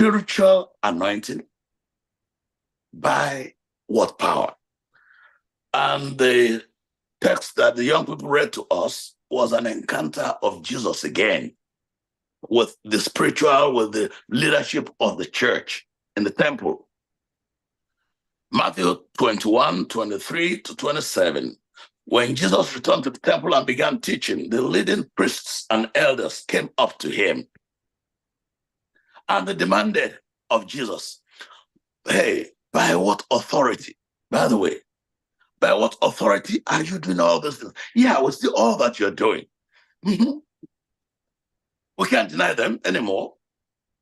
spiritual anointing. By what power? And the text that the young people read to us was an encounter of Jesus again with the spiritual, with the leadership of the church in the temple. Matthew 21, 23 to 27. When Jesus returned to the temple and began teaching, the leading priests and elders came up to him and they demanded of Jesus, hey, by what authority, by the way, by what authority are you doing all this? Yeah, we see all that you're doing. Mm-hmm. We can't deny them anymore.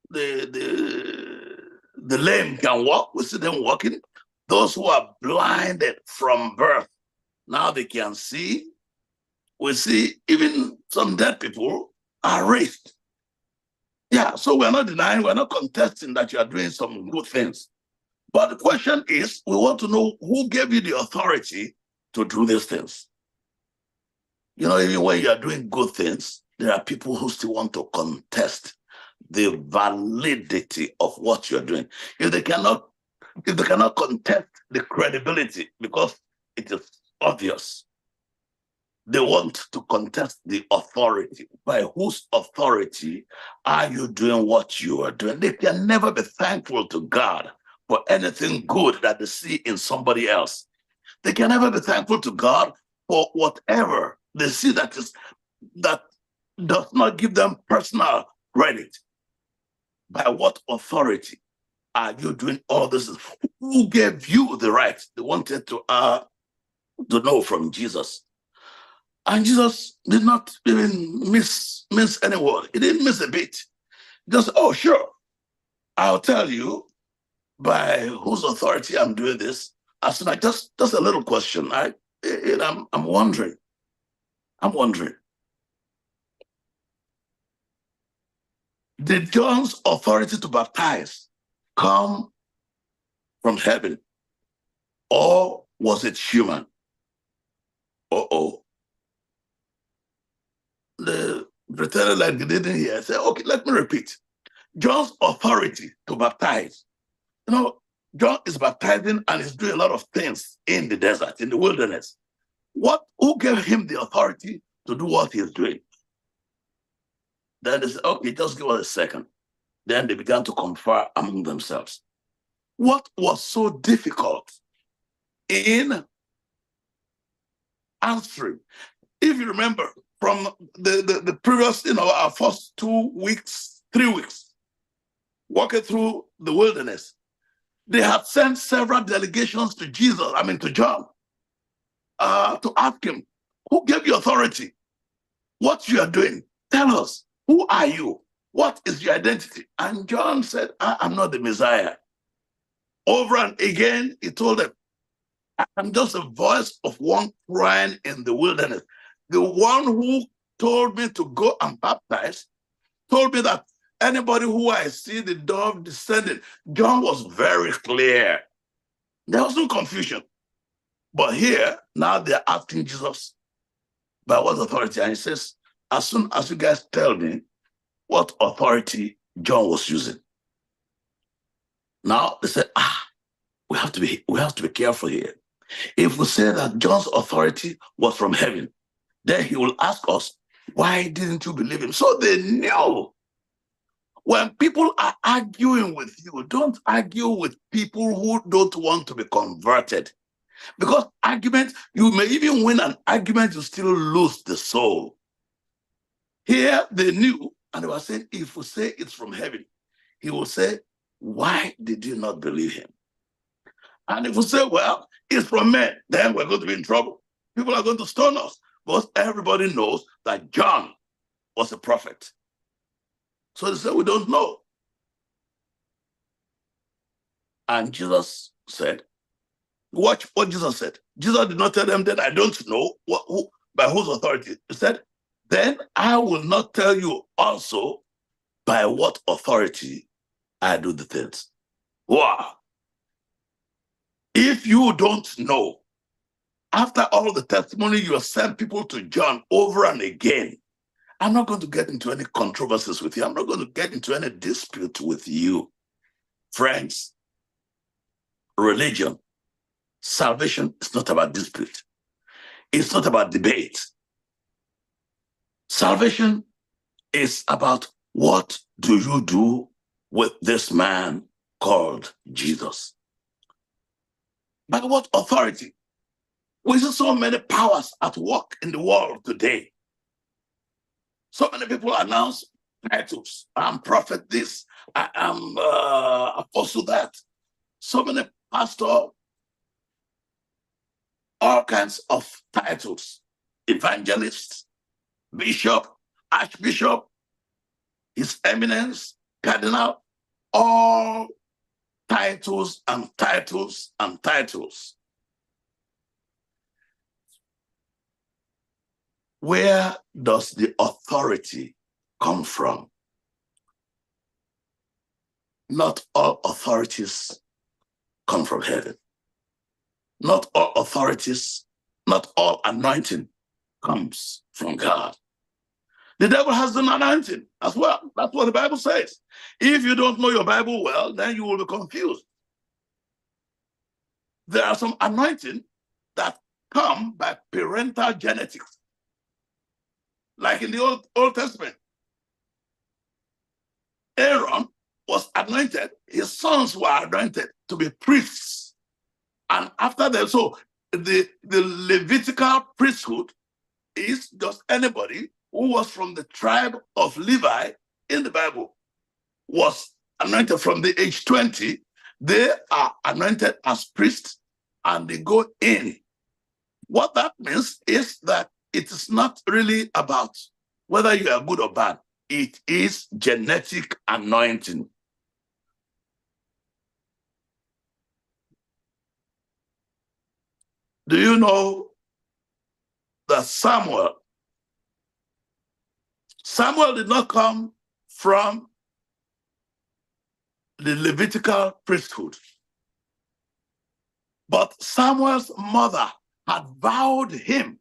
The lame can walk. We see them walking. Those who are blinded from birth, now they can see. We see even some dead people are raised. Yeah, so we're not denying, we're not contesting that you are doing some good things. But the question is, we want to know who gave you the authority to do these things. You know, even when you are doing good things, there are people who still want to contest the validity of what you're doing. If they cannot contest the credibility because it is obvious, they want to contest the authority. By whose authority are you doing what you are doing? They can never be thankful to God for anything good that they see in somebody else. They can never be thankful to God for whatever they see that does not give them personal credit. By what authority are you doing all this? Who gave you the right? They wanted to know from Jesus. And Jesus did not even miss any word. He didn't miss a bit. Just, oh, sure, I'll tell you by whose authority I'm doing this. As soon as just a little question. I'm wondering. Did John's authority to baptize come from heaven, or was it human? The pretender like they didn't hear. I said, okay, let me repeat. John's authority to baptize. You know, John is baptizing and is doing a lot of things in the desert, in the wilderness. Who gave him the authority to do what he's doing? Then they said, okay, just give us a second. Then they began to confer among themselves. What was so difficult in answering? If you remember from the previous, our first 2 weeks, 3 weeks, walking through the wilderness, they had sent several delegations to John, to ask him, who gave you authority? What you are doing? Tell us, who are you? What is your identity? And John said, I'm not the Messiah. Over and again, he told them, I'm just a voice of one crying in the wilderness. The one who told me to go and baptize told me that anybody who I see the dove descending. John was very clear. There was no confusion. But here, now they're asking Jesus by what authority? And he says, as soon as you guys tell me what authority John was using. Now they said, we have to be careful here. If we say that John's authority was from heaven, then he will ask us, why didn't you believe him? So they knew. When people are arguing with you, don't argue with people who don't want to be converted. Because argument, you may even win an argument, you still lose the soul. Here they knew, and they were saying, if we say it's from heaven, he will say, why did you not believe him? And if we say, well, it's from men, then we're going to be in trouble. People are going to stone us. Because everybody knows that John was a prophet. So they said, we don't know. And Jesus said, watch what Jesus said. Jesus did not tell them that I don't know by whose authority. He said, then I will not tell you also by what authority I do the things. Wow. If you don't know, after all the testimony you have sent people to John over and again, I'm not going to get into any controversies with you. I'm not going to get into any dispute with you. Friends, religion, salvation is not about dispute. It's not about debate. Salvation is about what do you do with this man called Jesus? By what authority? We see so many powers at work in the world today. So many people announce titles. I'm prophet this, I am apostle that. So many pastor, all kinds of titles. Evangelist, bishop, archbishop, his eminence, cardinal, all titles and titles and titles. Where does the authority come from? Not all authorities come from heaven. Not all authorities, not all anointing comes from God. The devil has an anointing as well. That's what the Bible says. If you don't know your Bible well, then you will be confused. There are some anointing that come by parental genetics. Like in the Old Testament, Aaron was anointed, his sons were anointed to be priests. And after that, so the Levitical priesthood is just anybody who was from the tribe of Levi in the Bible was anointed from the age 20. They are anointed as priests and they go in. What that means is that it is not really about whether you are good or bad. It is genetic anointing. Do you know that Samuel did not come from the Levitical priesthood, but Samuel's mother had vowed him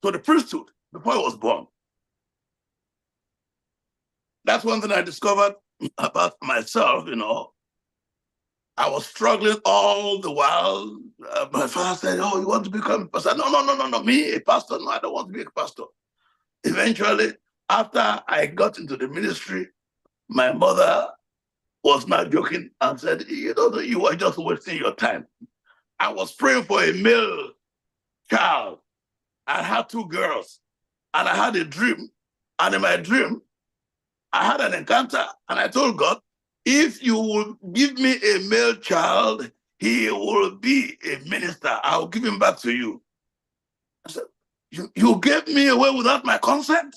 to the priesthood before he was born. That's one thing I discovered about myself, I was struggling all the while. My father said, "Oh, you want to become a pastor?" No, me, a pastor? No, I don't want to be a pastor. Eventually, after I got into the ministry, my mother was not joking and said, you are just wasting your time. I was praying for a male child. I had 2 girls, and I had a dream. And in my dream, I had an encounter, and I told God, if you will give me a male child, he will be a minister. I'll give him back to you. I said, you gave me away without my consent?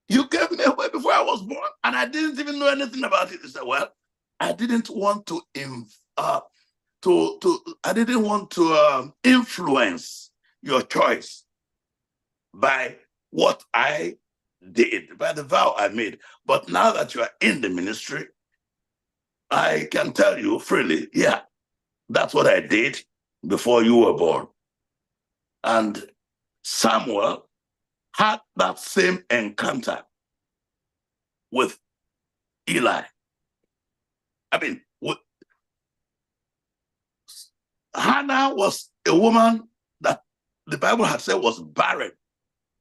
You gave me away before I was born, and I didn't even know anything about it. He said, well, I didn't want to influence your choice by what I did, by the vow I made. But now that you are in the ministry, I can tell you freely, yeah, that's what I did before you were born. And Samuel had that same encounter with Eli. Hannah was a woman that the Bible had said was barren,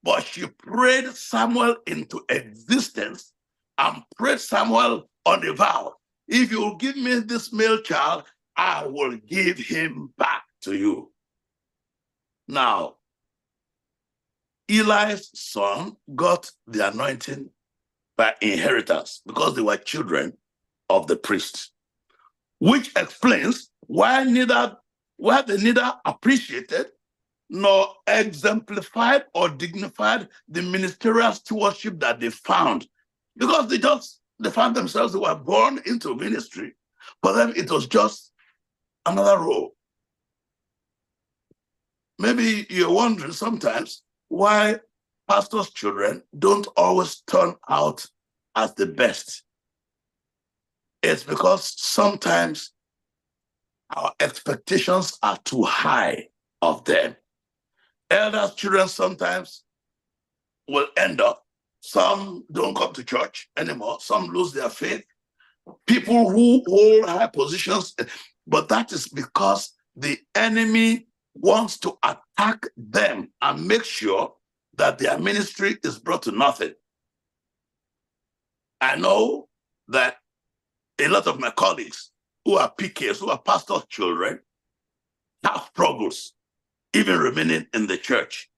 but she prayed Samuel into existence and prayed Samuel on a vow. If you will give me this male child, I will give him back to you. Now, Eli's son got the anointing by inheritance because they were children of the priest, which explains why they neither appreciated nor exemplified or dignified the ministerial stewardship that they found, because they found themselves, they were born into ministry. For them, it was just another role. Maybe you're wondering sometimes why pastors' children don't always turn out as the best. It's because sometimes our expectations are too high of them. Elders' children sometimes will end up Some don't come to church anymore. Some lose their faith. People who hold high positions, but that is because the enemy wants to attack them and make sure that their ministry is brought to nothing. I know that a lot of my colleagues who are PKs, who are pastors' children, have struggles even remaining in the church.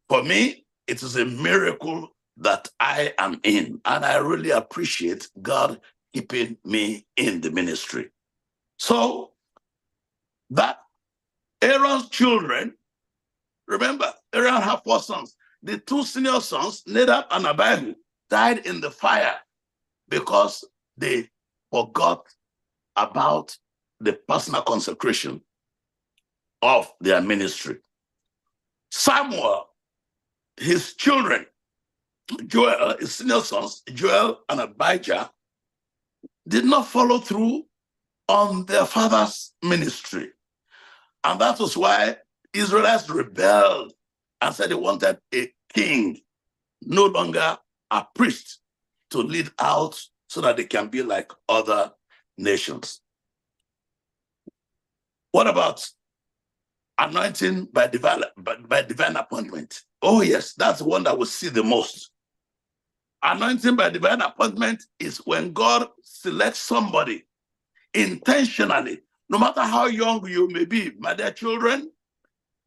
For me, it is a miracle that I am in, and I really appreciate God keeping me in the ministry. So that Aaron's children, remember, Aaron had 4 sons. The 2 senior sons, Nadab and Abihu, died in the fire because they forgot about the personal consecration of their ministry. Samuel, his children, Joel, his senior sons, Joel and Abijah, did not follow through on their father's ministry. And that was why Israelites rebelled and said they wanted a king, no longer a priest, to lead out so that they can be like other nations. What about anointing by divine appointment? Oh yes, that's the one that we see the most. Anointing by divine appointment is when God selects somebody intentionally, no matter how young you may be, my dear children,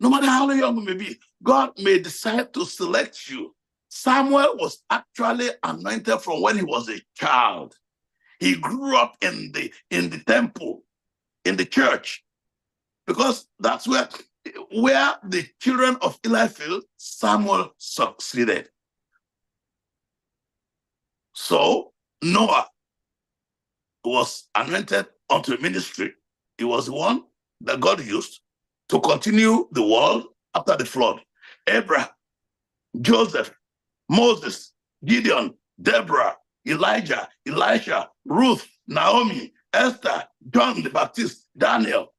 no matter how young you may be, God may decide to select you. Samuel was actually anointed from when he was a child. He grew up in the temple, in the church, because that's where the children of Eli feel Samuel succeeded. So Noah was anointed unto ministry. He was the one that God used to continue the world after the flood. Abraham, Joseph, Moses, Gideon, Deborah, Elijah, Elisha, Ruth, Naomi, Esther, John the Baptist, Daniel,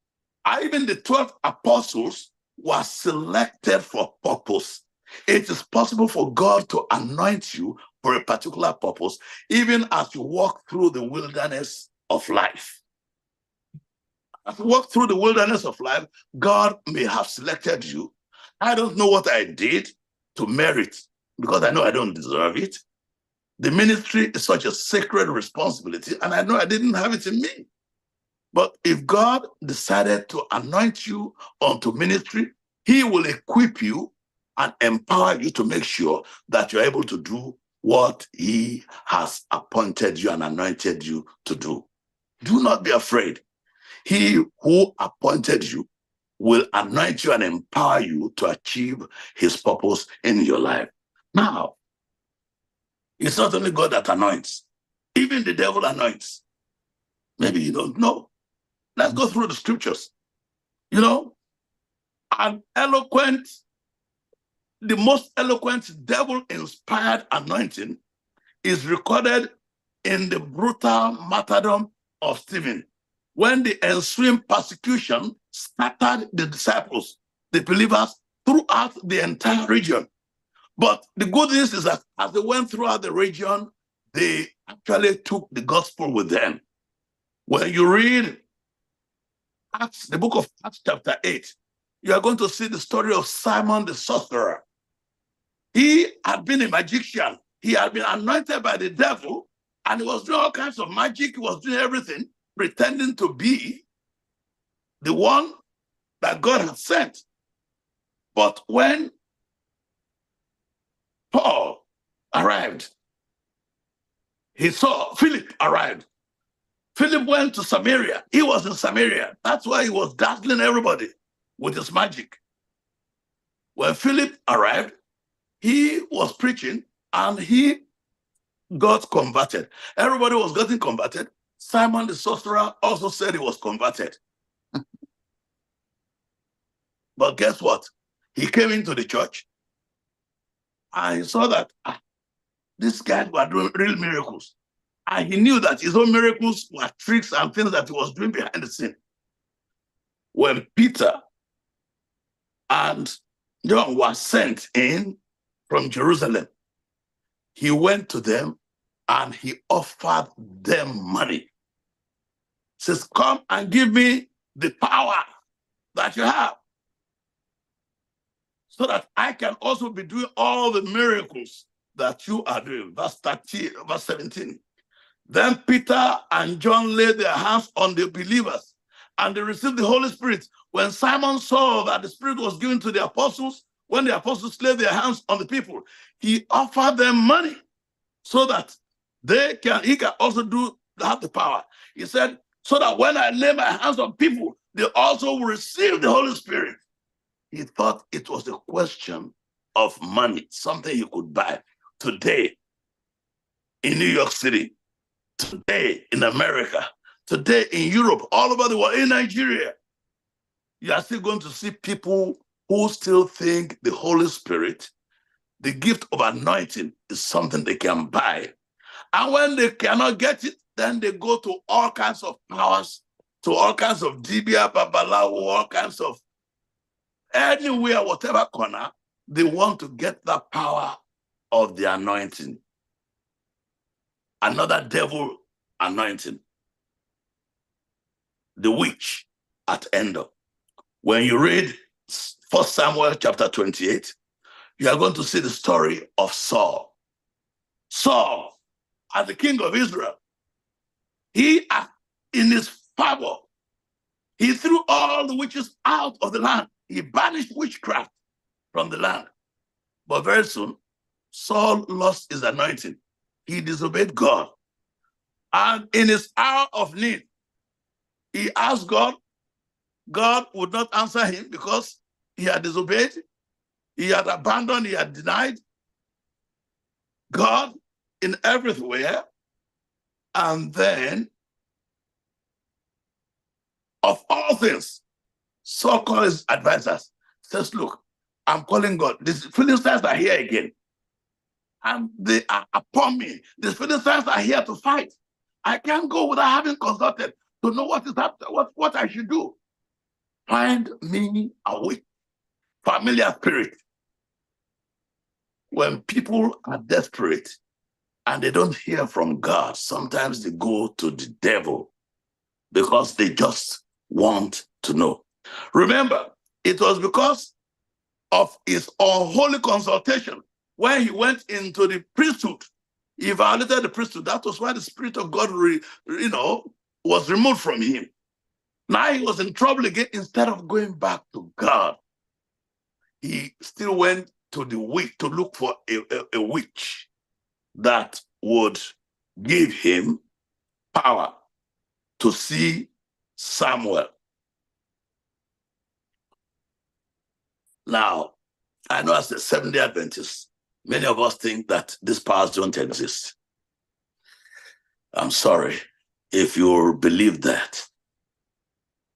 even the 12 apostles were selected for purpose. It is possible for God to anoint you for a particular purpose, even as you walk through the wilderness of life. As you walk through the wilderness of life, God may have selected you. I don't know what I did to merit, because I know I don't deserve it. The ministry is such a sacred responsibility, and I know I didn't have it in me. But if God decided to anoint you onto ministry, he will equip you and empower you to make sure that you're able to do what he has appointed you and anointed you to do. Do not be afraid. He who appointed you will anoint you and empower you to achieve his purpose in your life. Now, it's not only God that anoints, even the devil anoints. Maybe you don't know. Let's go through the scriptures. You know, the most eloquent devil-inspired anointing is recorded in the brutal martyrdom of Stephen, when the ensuing persecution scattered the disciples, the believers, throughout the entire region. But the good news is that as they went throughout the region, they actually took the gospel with them. When you read Acts, the book of Acts chapter 8, you are going to see the story of Simon the sorcerer. He had been a magician. He had been anointed by the devil, and he was doing all kinds of magic. He was doing everything, pretending to be the one that God had sent. But when Paul arrived, he saw Philip arrived. Philip went to Samaria. He was in Samaria. That's why he was dazzling everybody with his magic. When Philip arrived, he was preaching and he got converted. Everybody was getting converted. Simon the sorcerer also said he was converted. But guess what? He came into the church and he saw that these guys were doing real miracles. And he knew that his own miracles were tricks and things that he was doing behind the scene. When Peter and John were sent in from Jerusalem, he went to them and he offered them money. He says, come and give me the power that you have, so that I can also be doing all the miracles that you are doing. Verse 13, verse 17. Then Peter and John laid their hands on the believers, and they received the Holy Spirit. When Simon saw that the Spirit was given to the apostles, when the apostles laid their hands on the people, he offered them money so that he can also have the power. He said, so that when I lay my hands on people, they also will receive the Holy Spirit. He thought it was a question of money, something he could buy. Today, in New York City, today in America, today in Europe, all over the world, in Nigeria, you are still going to see people who still think the Holy Spirit, the gift of anointing, is something they can buy. And when they cannot get it, then they go to all kinds of powers, to all kinds of dibia, babalawo, all kinds of anywhere, whatever corner, they want to get the power of the anointing. Another devil anointing. The witch at Endor. When you read 1 Samuel chapter 28, you are going to see the story of Saul. Saul, as the king of Israel, he, in his favor, he threw all the witches out of the land. He banished witchcraft from the land. But very soon, Saul lost his anointing. He disobeyed God. And in his hour of need, he asked God. God would not answer him because he had disobeyed, he had abandoned, he had denied God in everywhere. And then, of all things, Saul called his advisors, says, look, I'm calling God. These Philistines are here again. And they are upon me. These Philistines are here to fight. I can't go without having consulted to know what is happening, what I should do. Find me a witch, familiar spirit. When people are desperate and they don't hear from God, sometimes they go to the devil because they just want to know. Remember, it was because of his unholy consultation when he went into the priesthood. He violated the priesthood. That was why the Spirit of God, was removed from him. Now he was in trouble again. Instead of going back to God, he still went to the witch to look for a witch that would give him power to see Samuel. Now, I know as the Seventh-day Adventists, many of us think that these powers don't exist. I'm sorry if you believe that.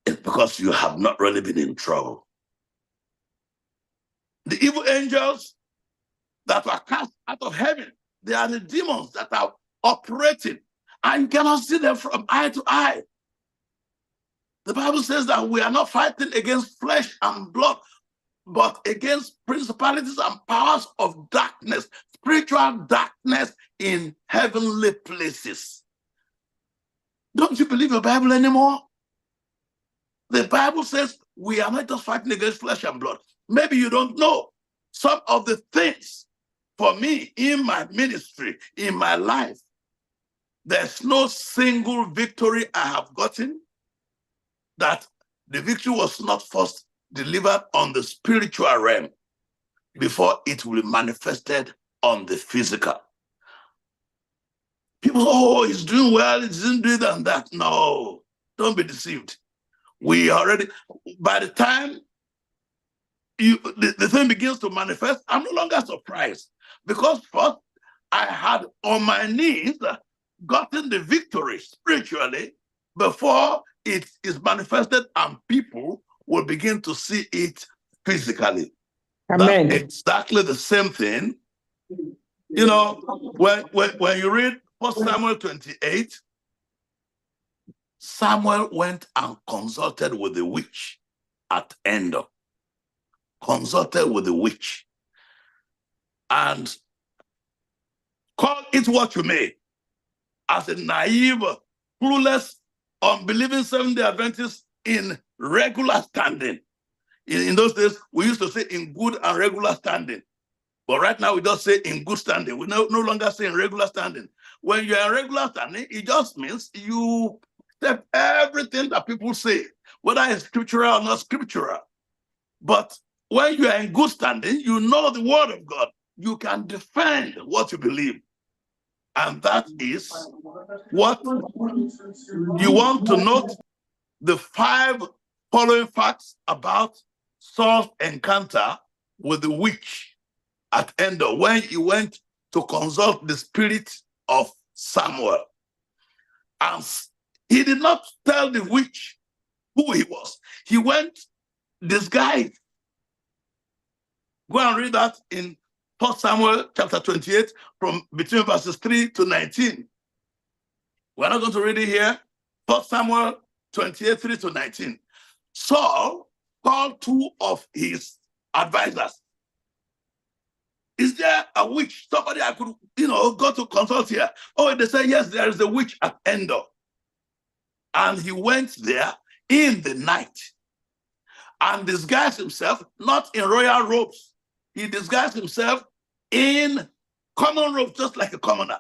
It's because you have not really been in trouble. The evil angels that were cast out of heaven, they are the demons that are operating, and you cannot see them from eye to eye. The Bible says that we are not fighting against flesh and blood, but against principalities and powers of darkness, spiritual darkness in heavenly places. Don't you believe your Bible anymore? The Bible says we are not just fighting against flesh and blood. Maybe you don't know some of the things for me in my ministry, in my life. There's no single victory I have gotten that the victory was not first delivered on the spiritual realm before it will be manifested on the physical. People say, oh, he's doing well, he didn't do that and that. No, don't be deceived. We already, by the time the thing begins to manifest, I'm no longer surprised. Because first, I had on my knees gotten the victory spiritually before it is manifested and people will begin to see it physically. Amen. That's exactly the same thing. You know, when you read 1 Samuel 28, Samuel went and consulted with the witch at Endor. Consulted with the witch. And Call it what you may. As a naive, clueless, unbelieving Seventh-day Adventist in regular standing. In those days, we used to say in good and regular standing. But right now, we don't say in good standing. We no longer say in regular standing. When you're in regular standing, it just means you accept everything that people say, whether it's scriptural or not scriptural. But when you are in good standing, you know the word of God. You can defend what you believe. And that is what you want to note: the 5 following facts about Saul's encounter with the witch at Endor, when he went to consult the spirit of Samuel. And he did not tell the witch who he was. He went disguised. Go and read that in 1 Samuel chapter 28, from between verses 3 to 19. We're not going to read it here. 1 Samuel 28, 3 to 19. Saul called 2 of his advisors. Is there a witch? Somebody I could, go to consult here. Oh, they say, yes, there is a witch at Endor. And he went there in the night and disguised himself, not in royal robes. He disguised himself in common robes, just like a commoner.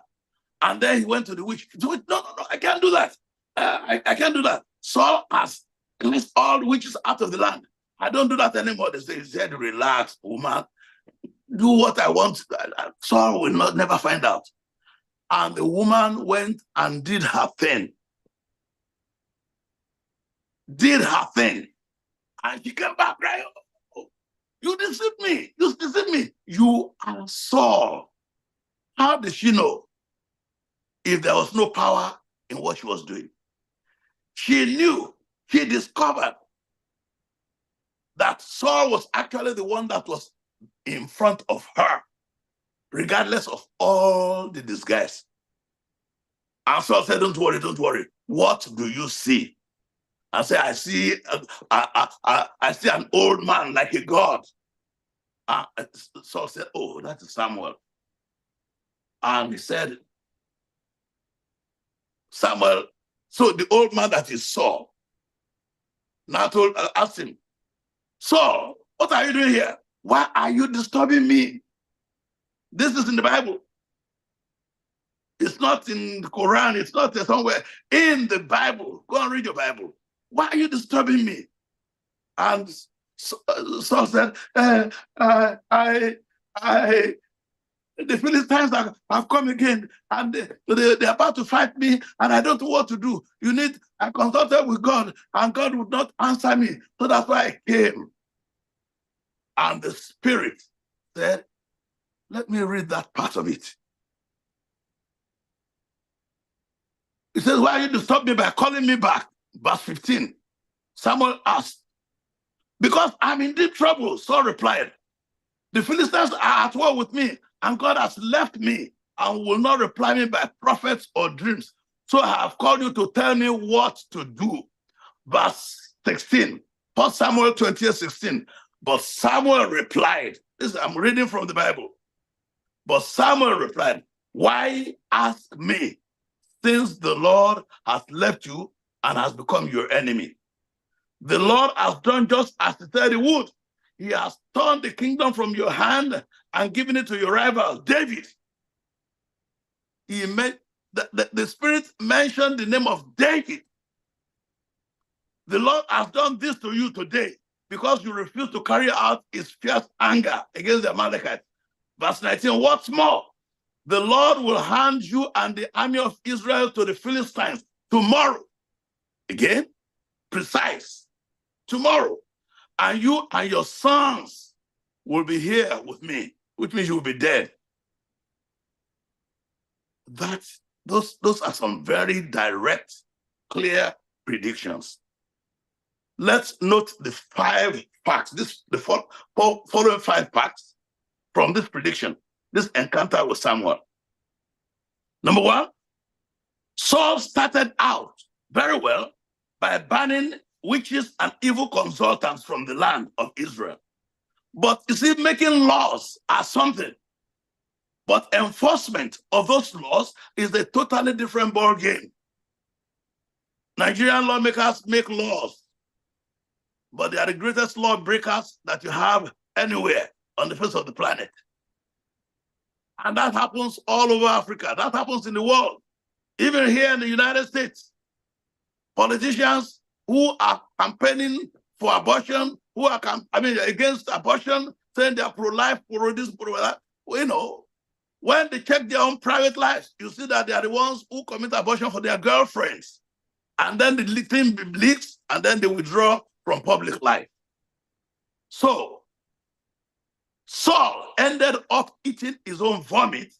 And then he went to the witch. No, I can't do that. I can't do that. Saul has cleansed all the witches out of the land. I don't do that anymore. They said, relax, woman. Do what I want. Saul will never find out. And the woman went and did her thing. Did her thing. And she came back crying, oh, you deceived me. You deceived me. You are Saul. How did she know if there was no power in what she was doing? She knew, she discovered that Saul was actually the one that was in front of her, regardless of all the disguise. And Saul said, don't worry, don't worry. What do you see? I said, I see an old man like a god. Saul said, oh, that is Samuel. And he said, Samuel, so the old man that is Saul now asked him, Saul, what are you doing here? Why are you disturbing me? This is in the Bible. It's not in the Quran. It's not somewhere in the Bible. Go and read your Bible. Why are you disturbing me? And Saul said, the Philistines have come again, and they're about to fight me, and I don't know what to do. I consulted with God, and God would not answer me. So that's why I came. And the Spirit said, let me read that part of it. He says, why are you disturbing me by calling me back? Verse 15. Samuel asked, because I'm in deep trouble. Saul replied, the Philistines are at war with me, and God has left me and will not reply me by prophets or dreams. So I have called you to tell me what to do. Verse 16. 1 Samuel 28:16. But Samuel replied, I'm reading from the Bible. But Samuel replied, why ask me, since the Lord has left you and has become your enemy? The Lord has done just as he said he would. He has torn the kingdom from your hand and given it to your rival, David. The Spirit mentioned the name of David. The Lord has done this to you today because you refuse to carry out his fierce anger against the Amalekites. Verse 19, what's more, the Lord will hand you and the army of Israel to the Philistines tomorrow. Again, precise, tomorrow. And you and your sons will be here with me, which means you will be dead. Those are some very direct, clear predictions. Let's note the 5 facts, the following 5 facts from this prediction, this encounter with Samuel. Number 1, Saul started out very well by banning witches and evil consultants from the land of Israel. But you see, making laws are something. But enforcement of those laws is a totally different ball game. Nigerian lawmakers make laws, but they are the greatest law breakers that you have anywhere on the face of the planet. And that happens all over Africa. That happens in the world. Even here in the United States, politicians who are campaigning for abortion, who are against abortion, saying they are pro-life, pro-this, pro-that, when they check their own private lives, you see that they are the ones who commit abortion for their girlfriends. And then the thing leaks, and then they withdraw from public life. So, Saul ended up eating his own vomit,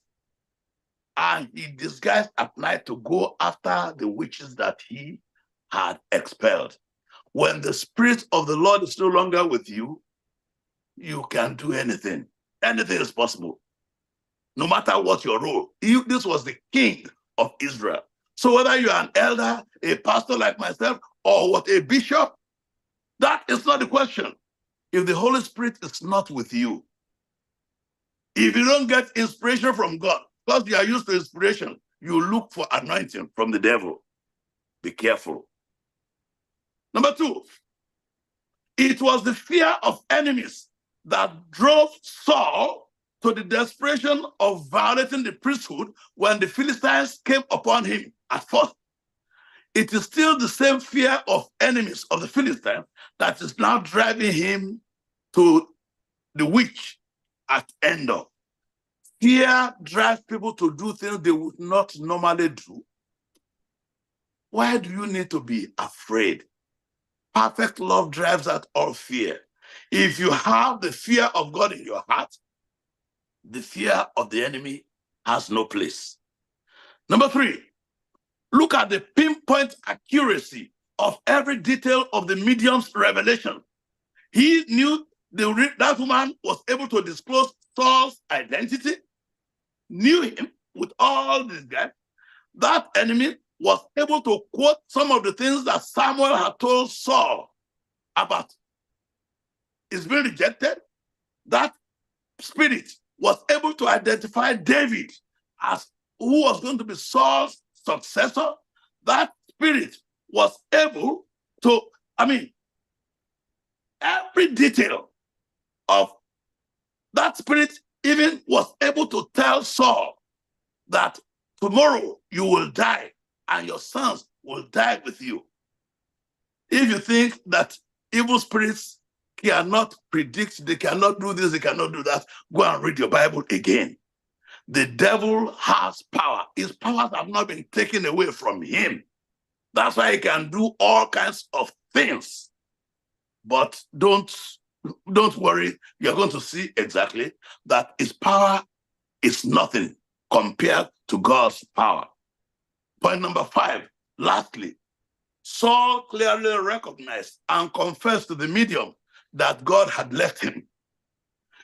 and he disguised at night to go after the witches that he had expelled. When the Spirit of the Lord is no longer with you, you can do anything. Anything is possible, no matter what your role. This was the king of Israel. So whether you are an elder, a pastor like myself, or a bishop, that is not the question. If the Holy Spirit is not with you, if you don't get inspiration from God, because you are used to inspiration, you look for anointing from the devil. Be careful. Number 2, it was the fear of enemies that drove Saul to the desperation of violating the priesthood when the Philistines came upon him at first. It is still the same fear of enemies of the Philistines that is now driving him to the witch at Endor. Fear drives people to do things they would not normally do. Why do you need to be afraid? Perfect love drives out all fear. If you have the fear of God in your heart, the fear of the enemy has no place. Number 3, look at the pinpoint accuracy of every detail of the medium's revelation. He knew that woman was able to disclose Saul's identity, knew him with all this guy. That enemy was able to quote some of the things that Samuel had told Saul about his being rejected. That spirit was able to identify David as who was going to be Saul's successor. That spirit was able to, every detail of that spirit even was able to tell Saul that tomorrow you will die and your sons will die with you. If you think that evil spirits cannot predict, they cannot do this, they cannot do that, go and read your Bible again. The devil has power. His powers have not been taken away from him. That's why he can do all kinds of things. But don't worry, you're going to see exactly that his power is nothing compared to God's power. Point number 5, lastly, Saul clearly recognized and confessed to the medium that God had left him.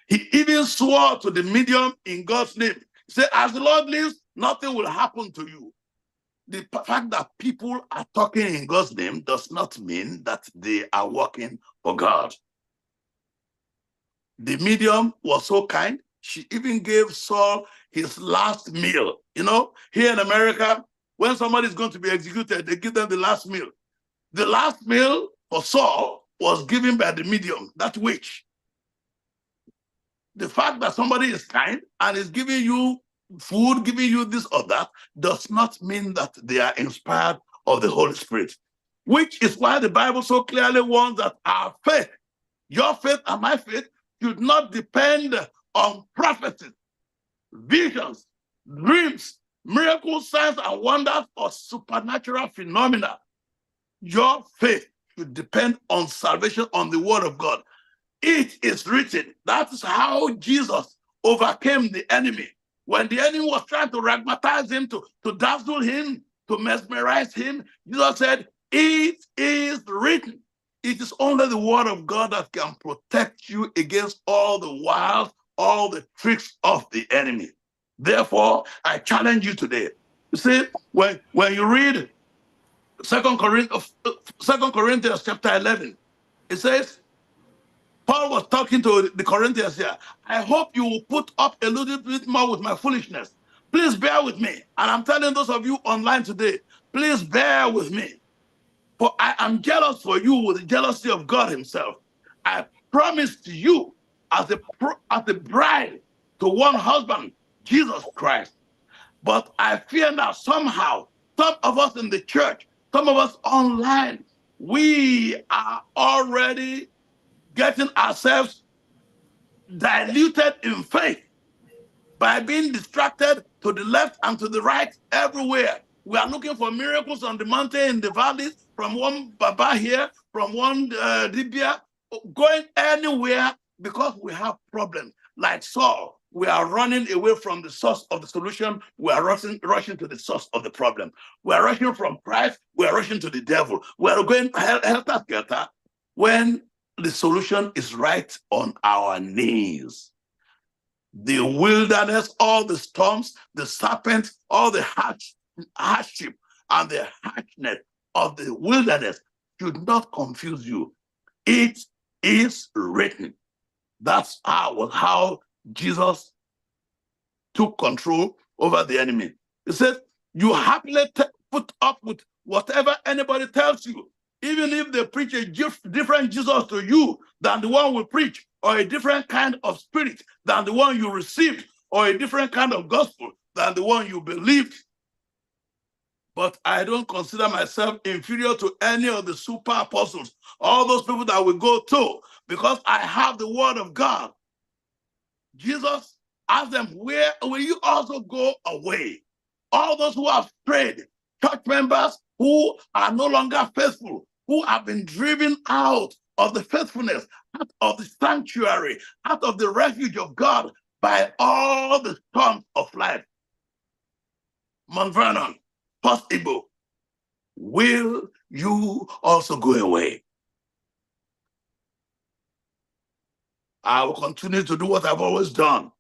He even swore to the medium in God's name. He said, as the Lord lives, nothing will happen to you. The fact that people are talking in God's name does not mean that they are working for God. The medium was so kind, she even gave Saul his last meal. Here in America, when somebody is going to be executed, they give them the last meal. The last meal for Saul was given by the medium, that witch. The fact that somebody is kind and is giving you food, giving you this or that, does not mean that they are inspired of the Holy Spirit. Which is why the Bible so clearly warns that our faith, your faith and my faith, should not depend on prophecies, visions, dreams, miracles, signs, and wonders, or supernatural phenomena. Your faith should depend on salvation, on the word of God. It is written. That is how Jesus overcame the enemy. When the enemy was trying to ragmatize him, to dazzle him, to mesmerize him, Jesus said, it is written. It is only the word of God that can protect you against all the wiles, all the tricks of the enemy. Therefore, I challenge you today. You see, when you read 2 Corinthians chapter 11, it says, Paul was talking to the Corinthians here. I hope you will put up a little bit more with my foolishness. Please bear with me. And I'm telling those of you online today, please bear with me. For I am jealous for you with the jealousy of God himself. I promised you as a bride to one husband, Jesus Christ. But I fear now somehow, some of us in the church, some of us online, we are already getting ourselves diluted in faith by being distracted to the left and to the right everywhere. We are looking for miracles on the mountain, in the valleys, from one Baba here, from one Dibia, going anywhere because we have problems. Like Saul, we are running away from the source of the solution. We are rushing to the source of the problem. We are rushing from Christ. We are rushing to the devil. We are going helter-skelter when the solution is right on our knees. The wilderness, all the storms, the serpent, all the hardship and the harshness of the wilderness should not confuse you. It is written. That's how Jesus took control over the enemy. He said, you happily put up with whatever anybody tells you, even if they preach a different Jesus to you than the one we preach, or a different kind of spirit than the one you received, or a different kind of gospel than the one you believed. But I don't consider myself inferior to any of the super apostles, all those people that we go to, because I have the word of God. Jesus asked them, where will you also go away? All those who have strayed, church members who are no longer faithful, who have been driven out of the faithfulness, out of the sanctuary, out of the refuge of God by all the storms of life. Mount Vernon, First Igbo, will you also go away? I will continue to do what I've always done.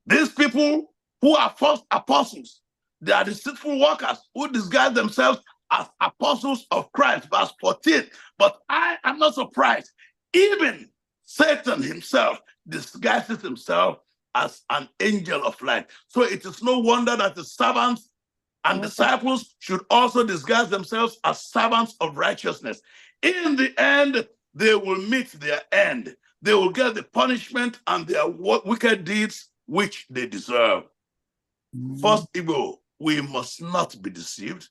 These people who are false apostles, they are deceitful workers who disguise themselves as apostles of Christ, verse 14. But I am not surprised. Even Satan himself disguises himself as an angel of light. So it is no wonder that the servants and disciples should also disguise themselves as servants of righteousness. In the end, they will meet their end. They will get the punishment and their wicked deeds which they deserve. First Igbo, we must not be deceived,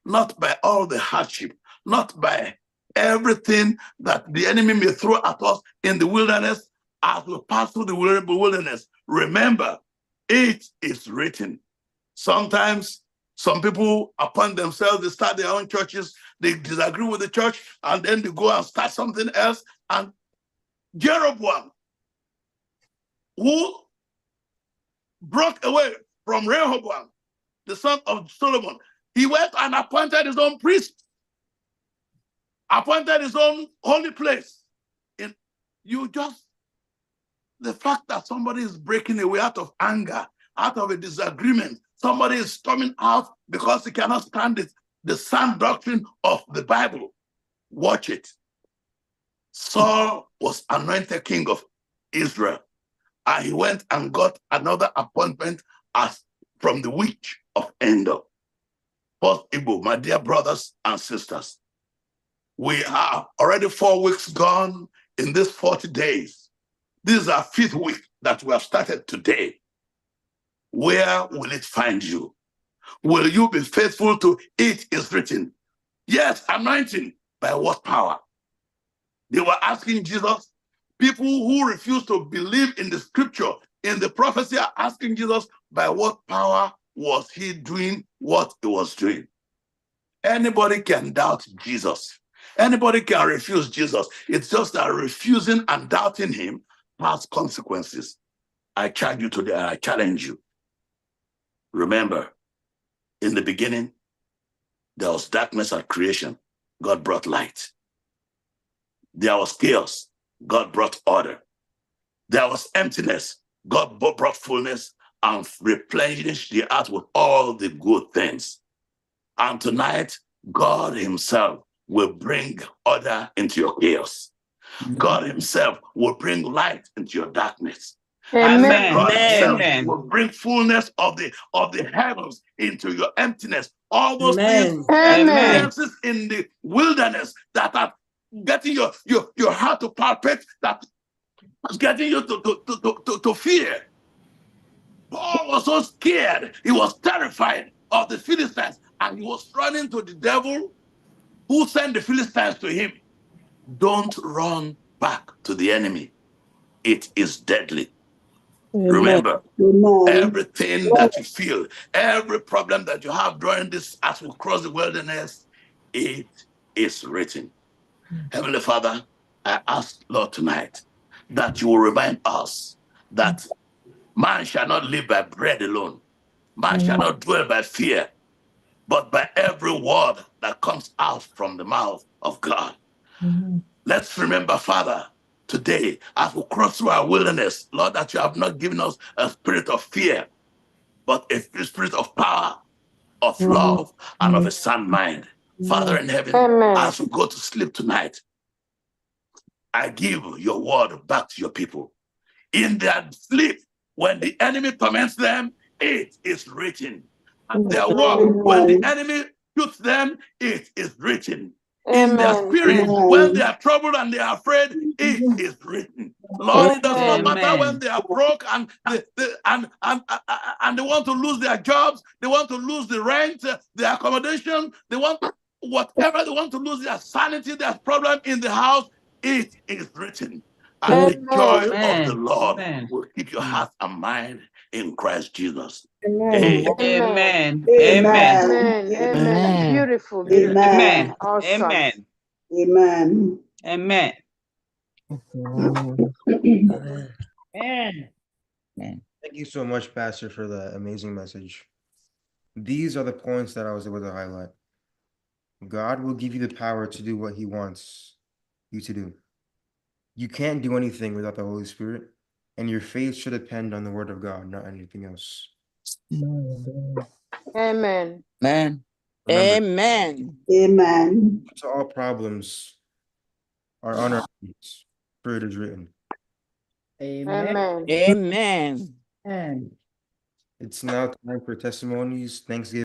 not by all the hardship, not by everything that the enemy may throw at us in the wilderness as we pass through the wilderness. Remember, it is written. Sometimes some people appoint themselves, they start their own churches, they disagree with the church, and then they go and start something else. And Jeroboam, who broke away from Rehoboam, the son of Solomon, he went and appointed his own priest, appointed his own holy place. And the fact that somebody is breaking away out of anger, out of a disagreement, somebody is storming out because he cannot stand it, the sound doctrine of the Bible. Watch it. Saul was anointed king of Israel, and he went and got another appointment as from the witch of Endor. First Igbo, my dear brothers and sisters, we are already 4 weeks gone in these 40 days. This is our 5th week that we have started today. Where will it find you? Will you be faithful to it is written? Yes, anointing. By what power? They were asking Jesus. People who refuse to believe in the scripture, in the prophecy, are asking Jesus, by what power was he doing what he was doing? Anybody can doubt Jesus. Anybody can refuse Jesus. It's just that refusing and doubting him has consequences. I charge you today, I challenge you. Remember, in the beginning, there was darkness at creation. God brought light. There was chaos. God brought order. There was emptiness. God brought fullness and replenished the earth with all the good things. And tonight, God himself will bring order into your chaos. God himself will bring light into your darkness. Amen. God himself Amen. will bring fullness of the heavens into your emptiness. All those things, Amen. experiences in the wilderness that are getting your heart to palpate, that is getting you to fear. Paul was so scared. He was terrified of the Philistines, and he was running to the devil who sent the Philistines to him. Don't run back to the enemy. It is deadly. Remember, everything that you feel, every problem that you have during this, as we cross the wilderness, it is written. Heavenly Father, I ask, Lord, tonight that you will remind us that man shall not live by bread alone. Man shall not dwell by fear, but by every word that comes out from the mouth of God. Let's remember, Father, today, as we cross through our wilderness, Lord, that you have not given us a spirit of fear, but a spirit of power, of love, and of a sound mind. Father in heaven, as we go to sleep tonight, I give your word back to your people. In their sleep, when the enemy torments them, it is written. At their work, when the enemy shoots them, it is written. In their spirit, when they are troubled and they are afraid, it is written. Lord, it does not matter when they are broke and they want to lose their jobs, they want to lose the rent, the accommodation, they want whatever, they want to lose their sanity, their problem in the house, it is written. And the joy of the Lord will keep your heart and mind in Christ Jesus. Amen. Amen. Amen. Beautiful. Amen. Awesome. Amen. Amen. Amen. Thank you so much, Pastor, for the amazing message. These are the points that I was able to highlight. God will give you the power to do what he wants you to do. You can't do anything without the Holy Spirit, and your faith should depend on the word of God, not anything else. Amen. Amen. Remember, Amen. to all problems are on our knees, for it is written. Amen. Amen. It's now time for testimonies, Thanksgiving.